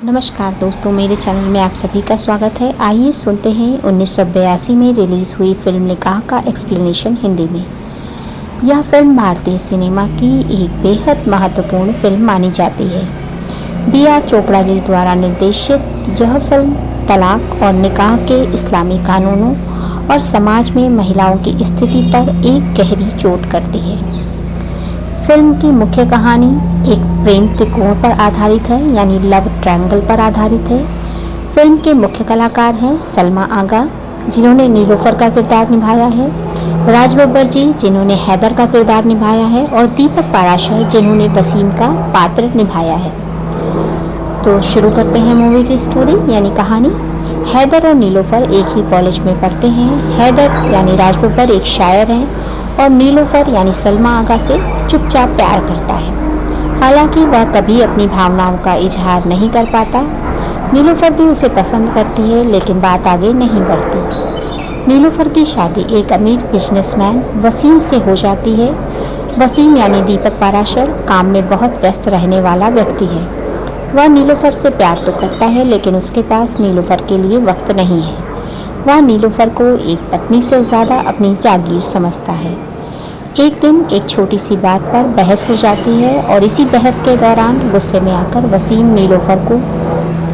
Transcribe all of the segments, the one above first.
नमस्कार दोस्तों, मेरे चैनल में आप सभी का स्वागत है। आइए सुनते हैं 1982 में रिलीज़ हुई फिल्म निकाह का एक्सप्लेनेशन हिंदी में। यह फिल्म भारतीय सिनेमा की एक बेहद महत्वपूर्ण फिल्म मानी जाती है। B.R. चोपड़ा जी द्वारा निर्देशित यह फिल्म तलाक और निकाह के इस्लामी कानूनों और समाज में महिलाओं की स्थिति पर एक गहरी चोट करती है। फिल्म की मुख्य कहानी एक प्रेम त्रिकोण पर आधारित है, यानी लव ट्रायंगल पर आधारित है। फिल्म के मुख्य कलाकार हैं सलमा आगा, जिन्होंने नीलोफर का किरदार निभाया है, राज बब्बर जी, जिन्होंने हैदर का किरदार निभाया है, और दीपक पाराशर, जिन्होंने वसीम का पात्र निभाया है। तो शुरू करते हैं मूवी की स्टोरी यानी कहानी। हैदर और नीलोफर एक ही कॉलेज में पढ़ते हैं। हैदर यानी राज बब्बर एक शायर हैं और नीलोफर यानी सलमा आगा से चुपचाप प्यार करता है। हालांकि वह कभी अपनी भावनाओं का इजहार नहीं कर पाता। नीलोफर भी उसे पसंद करती है, लेकिन बात आगे नहीं बढ़ती। नीलोफर की शादी एक अमीर बिजनेसमैन वसीम से हो जाती है। वसीम यानी दीपक पाराशर काम में बहुत व्यस्त रहने वाला व्यक्ति है। वह नीलोफर से प्यार तो करता है, लेकिन उसके पास नीलोफर के लिए वक्त नहीं है। वह नीलोफर को एक पत्नी से ज़्यादा अपनी जागीर समझता है। एक दिन एक छोटी सी बात पर बहस हो जाती है और इसी बहस के दौरान गुस्से में आकर वसीम नीलोफर को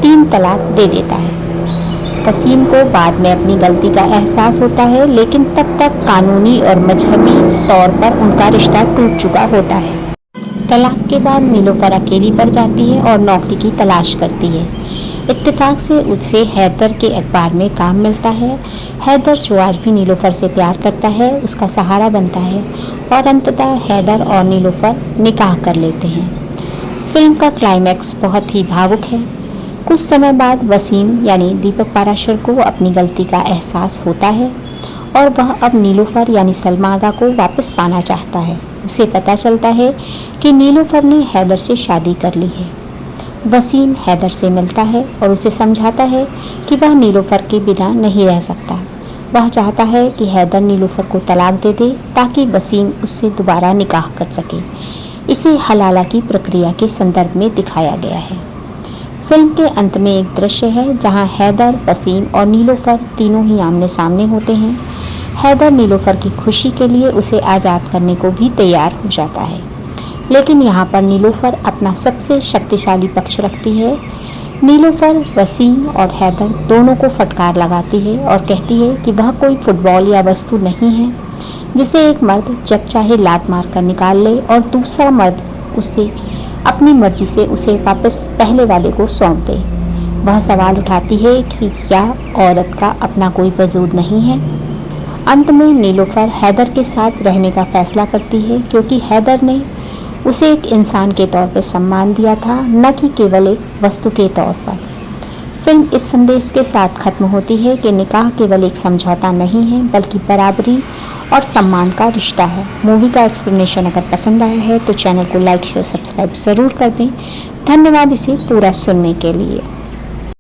3 तलाक दे देता है। वसीम को बाद में अपनी गलती का एहसास होता है, लेकिन तब तक कानूनी और मजहबी तौर पर उनका रिश्ता टूट चुका होता है। तलाक के बाद नीलोफर अकेली पड़ जाती है और नौकरी की तलाश करती है। इत्तेफाक से उसे हैदर के अखबार में काम मिलता है। हैदर, जो आज भी नीलोफर से प्यार करता है, उसका सहारा बनता है और अंततः हैदर और नीलोफर निकाह कर लेते हैं। फिल्म का क्लाइमैक्स बहुत ही भावुक है। कुछ समय बाद वसीम यानी दीपक पाराशर को अपनी गलती का एहसास होता है और वह अब नीलोफर यानी सलमा आगा को वापस पाना चाहता है। उसे पता चलता है कि नीलोफर ने हैदर से शादी कर ली है। वसीम हैदर से मिलता है और उसे समझाता है कि वह नीलोफर के बिना नहीं रह सकता। वह चाहता है कि हैदर नीलोफर को तलाक दे दे ताकि वसीम उससे दोबारा निकाह कर सके। इसे हलाला की प्रक्रिया के संदर्भ में दिखाया गया है। फिल्म के अंत में एक दृश्य है जहां हैदर, वसीम और नीलोफर तीनों ही आमने सामने होते हैं। हैदर नीलोफर की खुशी के लिए उसे आज़ाद करने को भी तैयार हो जाता है, लेकिन यहाँ पर नीलोफर अपना सबसे शक्तिशाली पक्ष रखती है। नीलोफर वसीम और हैदर दोनों को फटकार लगाती है और कहती है कि वह कोई फुटबॉल या वस्तु नहीं है जिसे एक मर्द जब चाहे लात मार कर निकाल ले और दूसरा मर्द उसे अपनी मर्जी से उसे वापस पहले वाले को सौंप दे। वह सवाल उठाती है कि क्या औरत का अपना कोई वजूद नहीं है। अंत में नीलोफर हैदर के साथ रहने का फैसला करती है, क्योंकि हैदर ने उसे एक इंसान के तौर पर सम्मान दिया था, न कि केवल एक वस्तु के तौर पर। फिल्म इस संदेश के साथ खत्म होती है कि निकाह केवल एक समझौता नहीं है, बल्कि बराबरी और सम्मान का रिश्ता है। मूवी का एक्सप्लेनेशन अगर पसंद आया है तो चैनल को लाइक शेयर सब्सक्राइब ज़रूर कर दें। धन्यवाद इसे पूरा सुनने के लिए।